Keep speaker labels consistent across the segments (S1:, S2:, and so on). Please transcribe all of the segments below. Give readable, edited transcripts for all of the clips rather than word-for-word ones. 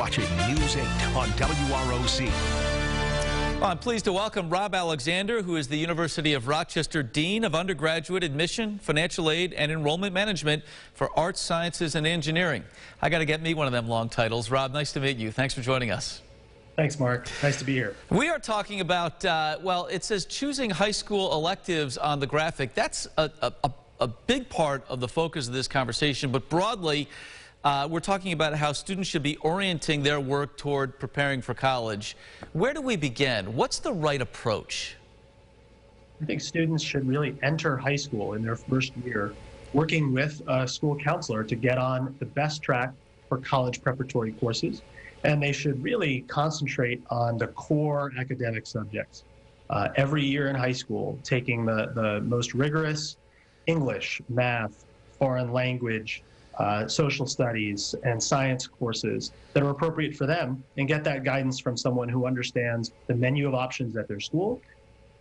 S1: watching News 8 on WROC.
S2: Well, I'm pleased to welcome Rob Alexander, who is the University of Rochester Dean of Undergraduate Admission, Financial Aid, and Enrollment Management for Arts, Sciences, and Engineering. I got to get me one of them long titles. Rob, nice to meet you. Thanks for joining us.
S3: Thanks, Mark. Nice to be here.
S2: We are talking about, well, it says choosing high school electives on the graphic. That's a big part of the focus of this conversation, but broadly, we're talking about how students should be orienting their work toward preparing for college. Where do we begin? What's the right approach?
S3: I think students should really enter high school in their first year working with a school counselor to get on the best track for college preparatory courses. And they should really concentrate on the core academic subjects. Every year in high school, taking the most rigorous English, math, foreign language, social studies, and science courses that are appropriate for them, and get that guidance from someone who understands the menu of options at their school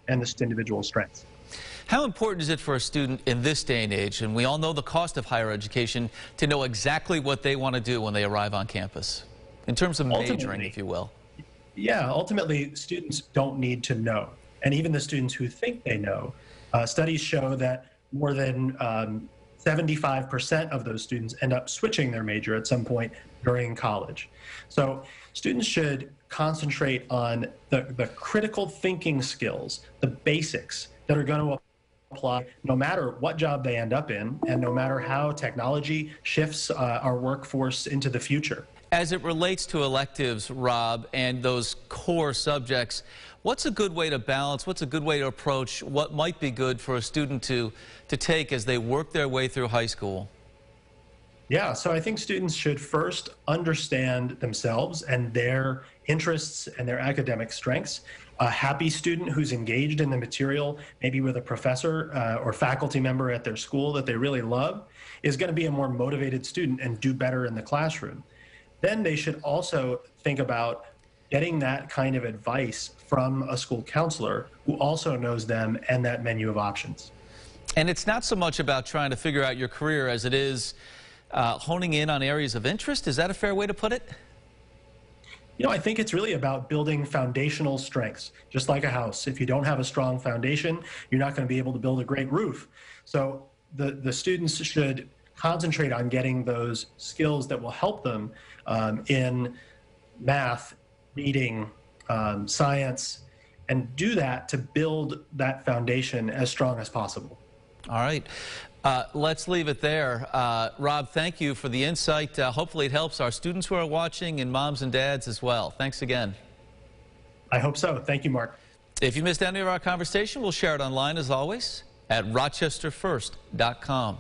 S3: and the individual strengths.
S2: How important is it for a student in this day and age, and we all know the cost of higher education, to know exactly what they want to do when they arrive on campus, in terms of majoring, if you will?
S3: Yeah, ultimately, students don't need to know. And even the students who think they know, studies show that more than 75% of those students end up switching their major at some point during college. So students should concentrate on the critical thinking skills, the basics that are going to apply no matter what job they end up in and no matter how technology shifts our workforce into the future.
S2: As it relates to electives, Rob, and those core subjects, what's a good way to balance, what's a good way to approach what might be good for a student to take as they work their way through high school?
S3: Yeah, so I think students should first understand themselves and their interests and their academic strengths. A happy student who's engaged in the material, maybe with a professor or faculty member at their school that they really love, is going to be a more motivated student and do better in the classroom. Then they should also think about getting that kind of advice from a school counselor who also knows them and that menu of options.
S2: And it's not so much about trying to figure out your career as it is honing in on areas of interest. Is that a fair way to put it?
S3: You know, I think it's really about building foundational strengths, just like a house. If you don't have a strong foundation, you're not going to be able to build a great roof. So the students should concentrate on getting those skills that will help them in math, reading, science, and do that to build that foundation as strong as possible.
S2: All right. Let's leave it there. Rob, thank you for the insight. Hopefully it helps our students who are watching and moms and dads as well. Thanks again.
S3: I hope so. Thank you, Mark.
S2: If you missed any of our conversation, we'll share it online as always at rochesterfirst.com.